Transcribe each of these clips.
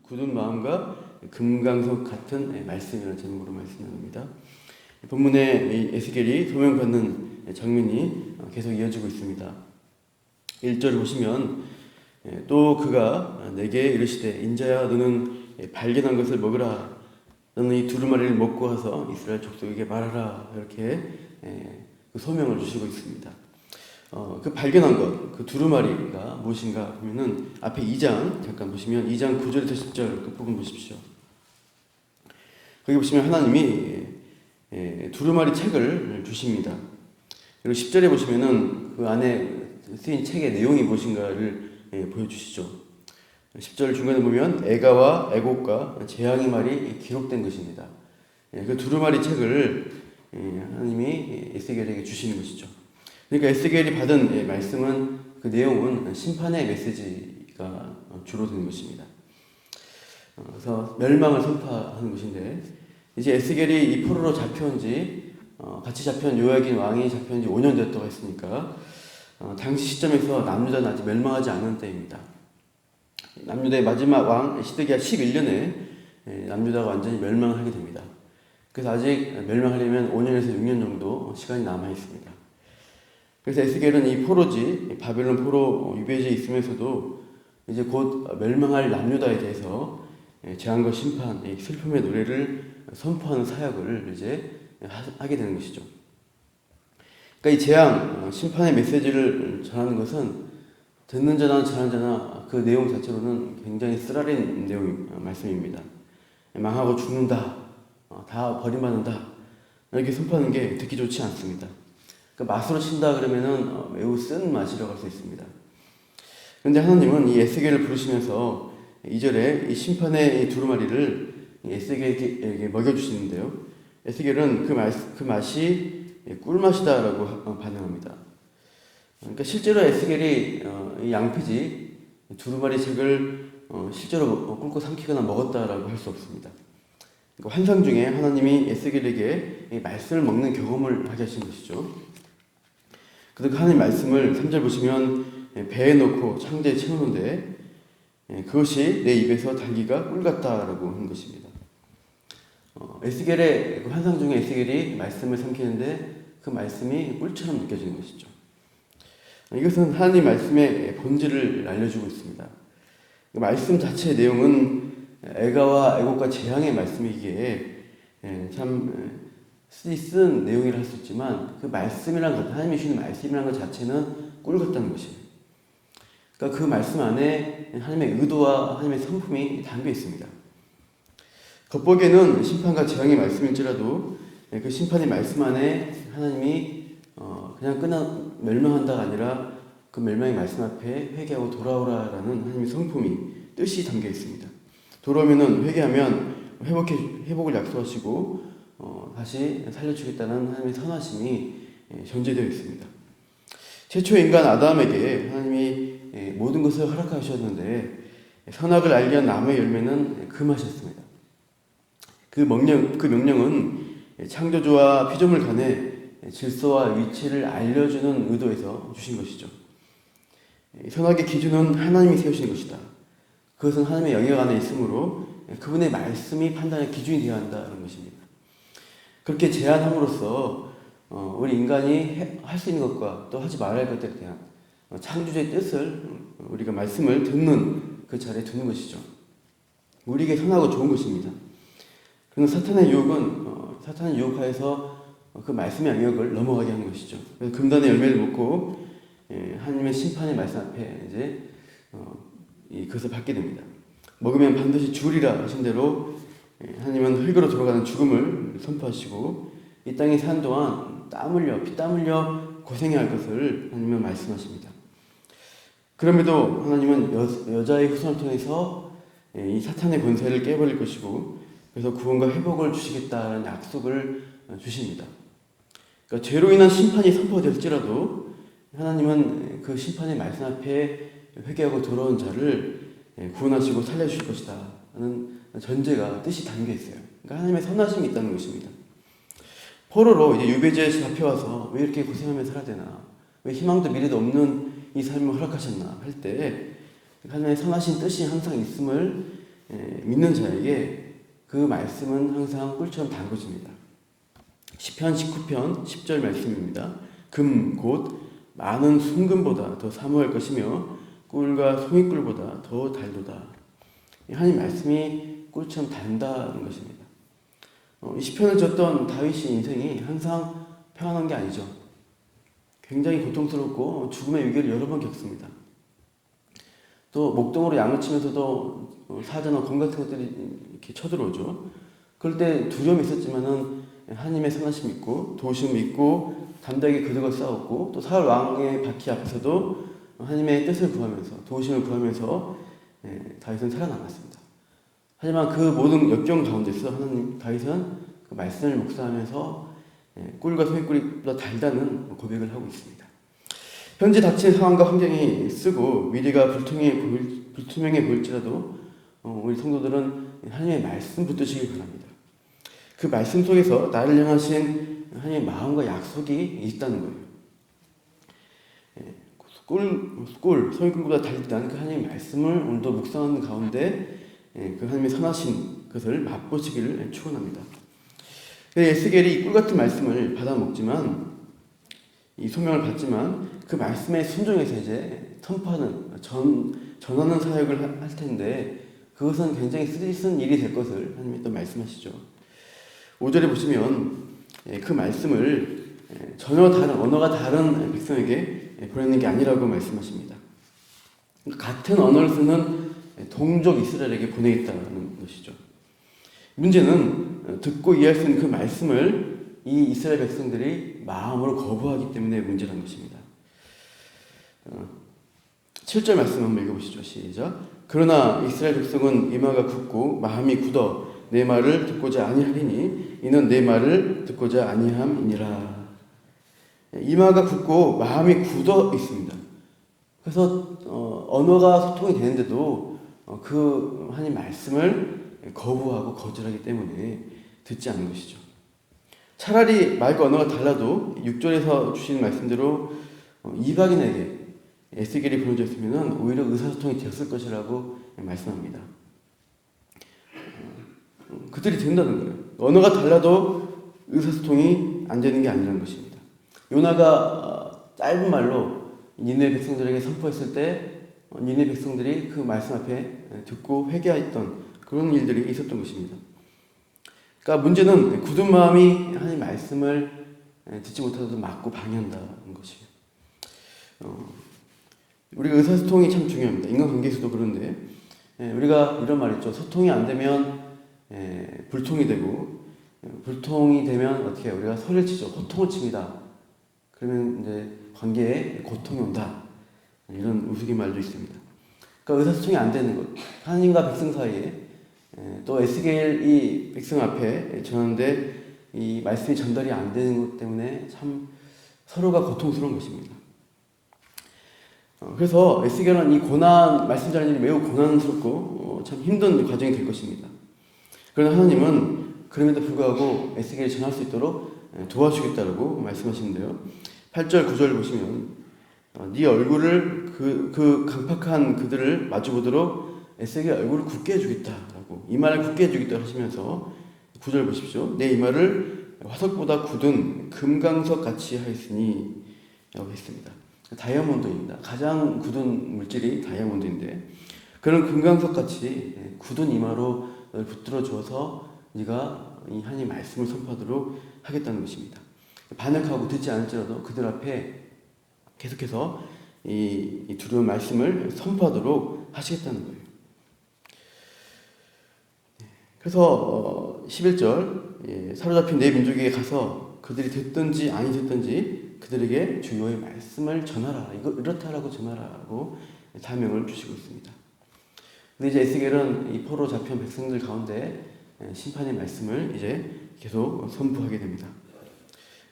굳은 마음과 금강석 같은 말씀이라는 제목으로 말씀 나눕니다. 본문에 에스겔이 소명받는 장면이 계속 이어지고 있습니다. 1절을 보시면 또 그가 내게 이르시되 인자야 너는 발견한 것을 먹으라 너는 이 두루마리를 먹고 와서 이스라엘 족속에게 말하라 이렇게 그 소명을 주시고 있습니다. 그 발견한 것, 그 두루마리가 무엇인가 보면은 앞에 2장 잠깐 보시면 2장 9절에서 10절 그 부분 보십시오. 거기 보시면 하나님이 두루마리 책을 주십니다. 그리고 10절에 보시면은 그 안에 쓰인 책의 내용이 무엇인가를 보여주시죠. 10절 중간에 보면 애가와 애곡과 재앙의 말이 기록된 것입니다. 그 두루마리 책을 하나님이 에스겔에게 주시는 것이죠. 그러니까 에스겔이 받은 말씀은 그 내용은 심판의 메시지가 주로 되는 것입니다. 그래서 멸망을 선포하는 것인데 이제 에스겔이 이 포로로 잡혀온 지 같이 잡혀온 요야긴 왕이 잡혀온 지 5년 됐다고 했으니까 당시 시점에서 남유다는 아직 멸망하지 않은 때입니다. 남유다의 마지막 왕 시드기야 11년에 남유다가 완전히 멸망을 하게 됩니다. 그래서 아직 멸망하려면 5년에서 6년 정도 시간이 남아 있습니다. 그래서 에스겔은 이 포로지 바벨론 포로 유배지에 있으면서도 이제 곧 멸망할 남유다에 대해서 재앙과 심판, 슬픔의 노래를 선포하는 사역을 이제 하게 되는 것이죠. 그러니까 이 재앙, 심판의 메시지를 전하는 것은 듣는 자나 전하는 자나 그 내용 자체로는 굉장히 쓰라린 말씀입니다. 망하고 죽는다, 다 버림받는다 이렇게 선포하는 게 듣기 좋지 않습니다. 맛으로 친다 그러면은 매우 쓴 맛이라고 할 수 있습니다. 그런데 하나님은 이 에스겔을 부르시면서 2절에 이 심판의 이 두루마리를 에스겔에게 먹여주시는데요. 에스겔은 그 맛이 꿀맛이다라고 반응합니다. 그러니까 실제로 에스겔이 이 양피지 두루마리 책을 실제로 꿀꺽 삼키거나 먹었다라고 할 수 없습니다. 그러니까 환상 중에 하나님이 에스겔에게 말씀을 먹는 경험을 하게 하신 것이죠. 그래서 하나님 말씀을 3절 보시면 배에 넣고 창자에 채우는데 그것이 내 입에서 달기가 꿀 같다라고 한 것입니다. 에스겔의 그 환상 중에 에스겔이 말씀을 삼키는데 그 말씀이 꿀처럼 느껴지는 것이죠. 이것은 하나님 말씀의 본질을 알려주고 있습니다. 말씀 자체의 내용은 애가와 애곡과 재앙의 말씀이기에 참 쓴 내용이라 할 수 있지만 그 말씀이란 것, 하나님이 주시는 말씀이란 것 자체는 꿀 같다는 것이에요. 그러니까 그 말씀 안에 하나님의 의도와 하나님의 성품이 담겨 있습니다. 겉보기에는 심판과 재앙의 말씀일지라도 그 심판의 말씀 안에 하나님이 그냥 멸망한다가 아니라 그 멸망의 말씀 앞에 회개하고 돌아오라라는 하나님의 성품이 뜻이 담겨 있습니다. 돌아오면은 회개하면 회복을 약속하시고 다시 살려주겠다는 하나님의 선하심이 전제되어 있습니다. 최초 인간 아담에게 하나님이 모든 것을 허락하셨는데 선악을 알게 한 나무의 열매는 금하셨습니다. 그 명령은 창조주와 피조물 간의 질서와 위치를 알려주는 의도에서 주신 것이죠. 선악의 기준은 하나님이 세우신 것이다. 그것은 하나님의 영역 안에 있으므로 그분의 말씀이 판단의 기준이 되어야 한다는 것입니다. 그렇게 제안함으로써 우리 인간이 할 수 있는 것과 또 하지 말아야 할 것들에 대한 창조주의 뜻을 우리가 말씀을 듣는 그 자리에 두는 것이죠. 우리에게 선하고 좋은 것입니다. 그런데 사탄의 유혹하여서 그 말씀의 영역을 넘어가게 하는 것이죠. 그래서 금단의 열매를 먹고 하나님의 심판의 말씀 앞에 이제 그것을 받게 됩니다. 먹으면 반드시 죽으리라 하신 대로 하나님은 흙으로 돌아가는 죽음을 선포하시고 이 땅에 사는 동안 피땀 흘려 고생해야 할 것을 하나님은 말씀하십니다. 그럼에도 하나님은 여자의 후손을 통해서 이 사탄의 권세를 깨버릴 것이고 그래서 구원과 회복을 주시겠다는 약속을 주십니다. 그러니까 죄로 인한 심판이 선포될지라도 하나님은 그 심판의 말씀 앞에 회개하고 돌아온 자를 구원하시고 살려주실 것이다 하는 전제가 뜻이 담겨 있어요. 그러니까 하나님의 선하심이 있다는 것입니다. 포로로 이제 유배지에 잡혀와서 왜 이렇게 고생하며 살아야 되나, 왜 희망도 미래도 없는 이 삶을 허락하셨나 할 때 하나님의 선하신 뜻이 항상 있음을 믿는 자에게 그 말씀은 항상 꿀처럼 담궈집니다. 시편 19편 10절 말씀입니다. 금 곧 많은 순금보다 더 사모할 것이며 꿀과 송이꿀보다 더 달도다. 하나님 말씀이 꿀처럼 단다는 것입니다. 이 시편을 졌던 다윗의 인생이 항상 평안한 게 아니죠. 굉장히 고통스럽고 죽음의 위기를 여러 번 겪습니다. 또 목동으로 양을 치면서도 사자나 검 같은 것들이 이렇게 쳐들어오죠. 그럴 때 두려움이 있었지만은 하나님의 선하심 있고 도우심 있고 담대하게 그들과 싸웠고 또 사울 왕의 바퀴 앞에서도 하나님의 뜻을 구하면서 도우심을 구하면서 다윗은 살아남았습니다. 하지만 그 모든 역경 가운데서 다윗은 그 말씀을 묵상하면서 꿀과 송이꿀보다 달다는 고백을 하고 있습니다. 현재 닥친 상황과 환경이 쓰고 미래가 불투명해 보일지라도 우리 성도들은 하나님의 말씀 붙드시길 바랍니다. 그 말씀 속에서 나를 향하신 하나님의 마음과 약속이 있다는 거예요. 꿀, 송이꿀보다 달다는 그 하나님의 말씀을 오늘도 묵상하는 가운데 그 하나님의 선하신 것을 맛보시기를 축원합니다. 에스겔이 이 꿀 같은 말씀을 받아 먹지만 이 소명을 받지만 그 말씀에 순종해서 이제 선포하는 전하는 사역을 할 텐데 그것은 굉장히 쓰디쓴 일이 될 것을 하나님이 또 말씀하시죠. 5절에 보시면 그 말씀을 전혀 다른 언어가 다른 백성에게 보내는 게 아니라고 말씀하십니다. 같은 언어를 쓰는 동족 이스라엘에게 보내겠다는 것이죠. 문제는 듣고 이해할 수 있는 그 말씀을 이 이스라엘 백성들이 마음으로 거부하기 때문에 문제라는 것입니다. 7절 말씀 한번 읽어보시죠. 시작. 그러나 이스라엘 백성은 이마가 굳고 마음이 굳어 내 말을 듣고자 아니하리니 이는 내 말을 듣고자 아니함이니라. 이마가 굳고 마음이 굳어 있습니다. 그래서 언어가 소통이 되는데도 그 하나님 말씀을 거부하고 거절하기 때문에 듣지 않는 것이죠. 차라리 말과 언어가 달라도 6절에서 주신 말씀대로 이방인에게 에스겔이 보내져 있으면 오히려 의사소통이 되었을 것이라고 말씀합니다. 그들이 된다는 거예요. 언어가 달라도 의사소통이 안 되는 게 아니라는 것입니다. 요나가 짧은 말로 니네 백성들에게 선포했을 때 니네 백성들이 그 말씀 앞에 듣고 회개했던 그런 일들이 있었던 것입니다. 그러니까 문제는 굳은 마음이 하나님 말씀을 듣지 못하도 막고 방해한다는 것이에요. 우리가 의사소통이 참 중요합니다. 인간관계에서도 그런데 우리가 이런 말 있죠. 소통이 안 되면 불통이 되고 불통이 되면 어떻게 해요? 우리가 소리를 치죠. 호통을 칩니다. 그러면 이제 관계에 고통이 온다. 이런 우스갯말도 있습니다. 그러니까 의사소통이 안 되는 것. 하나님과 백성 사이에 또 에스겔 이 백성 앞에 전하는데 이 말씀이 전달이 안 되는 것 때문에 참 서로가 고통스러운 것입니다. 그래서 에스겔은 이 말씀 전하는 일이 매우 고난스럽고 참 힘든 과정이 될 것입니다. 그러나 하나님은 그럼에도 불구하고 에스겔이 전할 수 있도록 도와주겠다고 말씀하시는데요. 8절 9절 보시면 네 얼굴을 그 강팍한 그들을 마주보도록 에스겔 얼굴을 굳게 해주겠다라고 이마를 굳게 해주겠다 하시면서 9절 보십시오. 내 이마를 화석보다 굳은 금강석 같이 하였으니 라고 했습니다. 다이아몬드입니다. 가장 굳은 물질이 다이아몬드인데 그런 금강석 같이 굳은 이마로 붙들어 주어서 네가 이 하나님 말씀을 선포하도록 하겠다는 것입니다. 반역하고 듣지 않을지라도 그들 앞에 계속해서 이 두려운 말씀을 선포하도록 하시겠다는 거예요. 그래서 11절 사로잡힌 내 민족에게 가서 그들이 듣든지 아니 듣든지 그들에게 주여의 말씀을 전하라. 이렇다라고 전하라고 사명을 주시고 있습니다. 근데 이제 에스겔은 이 포로 잡힌 백성들 가운데 심판의 말씀을 이제 계속 선포하게 됩니다.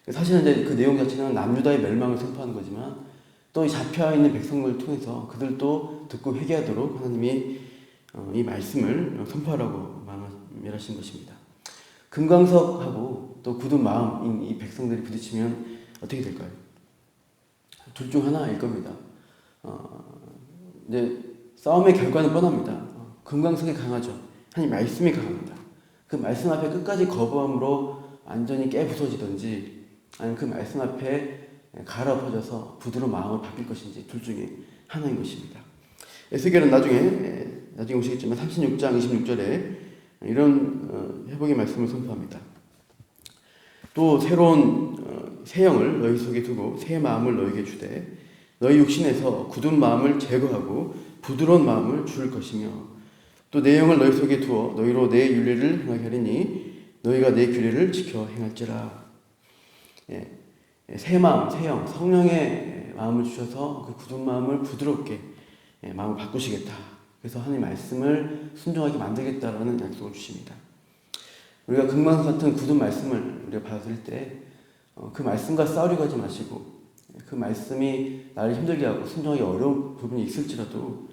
사실은 이제 그 내용 자체는 남유다의 멸망을 선포하는 거지만 또 이 잡혀 있는 백성을 통해서 그들도 듣고 회개하도록 하나님이 이 말씀을 선포하라고 말하신 것입니다. 금강석하고 또 굳은 마음인 이 백성들이 부딪히면 어떻게 될까요? 둘 중 하나일 겁니다. 이제 싸움의 결과는 뻔합니다. 금강석이 강하죠. 하나님 말씀이 강합니다. 그 말씀 앞에 끝까지 거부함으로 완전히 깨부서지든지 아니면 그 말씀 앞에 갈아엎어져서 부드러운 마음을 바뀔 것인지 둘 중에 하나인 것입니다. 에스겔은 나중에 오시겠지만 36장 26절에 이런 회복의 말씀을 선포합니다. 또 새로운 새 영을 너희 속에 두고 새 마음을 너희에게 주되 너희 육신에서 굳은 마음을 제거하고 부드러운 마음을 줄 것이며 또 내 영을 너희 속에 두어 너희로 내 윤례를 행하게 하리니 너희가 내 규례를 지켜 행할지라. 새 마음, 새 영, 성령의 마음을 주셔서 그 굳은 마음을 부드럽게 마음을 바꾸시겠다. 그래서 하나님 말씀을 순종하게 만들겠다라는 약속을 주십니다. 우리가 금강 같은 굳은 말씀을 우리가 받을 때 그 말씀과 싸우려고 하지 마시고 그 말씀이 나를 힘들게 하고 순종하기 어려운 부분이 있을지라도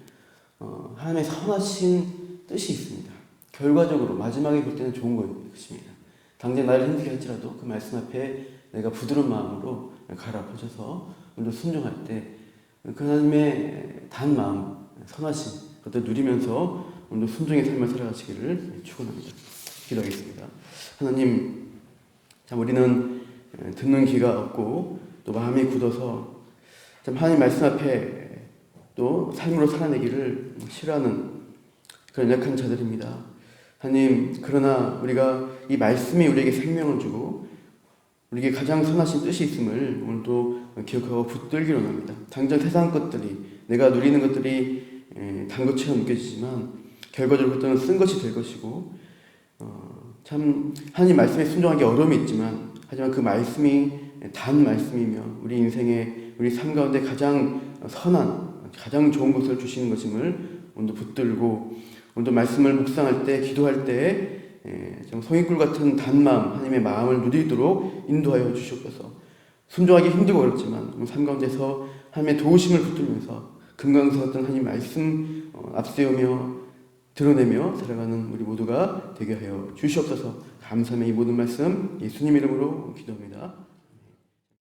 하나님의 선하신 뜻이 있습니다. 결과적으로 마지막에 볼 때는 좋은 것입니다. 당장 나를 힘들게 할지라도 그 말씀 앞에 내가 부드러운 마음으로 갈아엎어져서 오늘 순종할 때 그 하나님의 단 마음, 선하신 그것을 누리면서 오늘 순종의 삶을 살아가시기를 축원합니다. 기도하겠습니다. 하나님, 참 우리는 듣는 귀가 없고 또 마음이 굳어서 참 하나님 말씀 앞에 또 삶으로 살아내기를 싫어하는 그런 약한 자들입니다. 하나님, 그러나 우리가 이 말씀이 우리에게 생명을 주고 우리에게 가장 선하신 뜻이 있음을 오늘도 기억하고 붙들기로 합니다. 당장 세상 것들이 내가 누리는 것들이 단 것처럼 느껴지지만 결과적으로 그것들은 쓴 것이 될 것이고 참 하나님 말씀에 순종하기 어려움이 있지만 하지만 그 말씀이 단 말씀이며 우리 인생의 우리 삶 가운데 가장 선한 가장 좋은 것을 주시는 것임을 오늘도 붙들고 오늘도 말씀을 묵상할 때 기도할 때 좀 성인꿀 같은 단마음 하나님의 마음을 누리도록 인도하여 주시옵소서. 순종하기 힘들고 어렵지만 삶 가운데서 하나님의 도우심을 붙들면서 금강석 같은 하나님 말씀 앞세우며 드러내며 살아가는 우리 모두가 되게 하여 주시옵소서. 감사함의 이 모든 말씀 예수님 이름으로 기도합니다.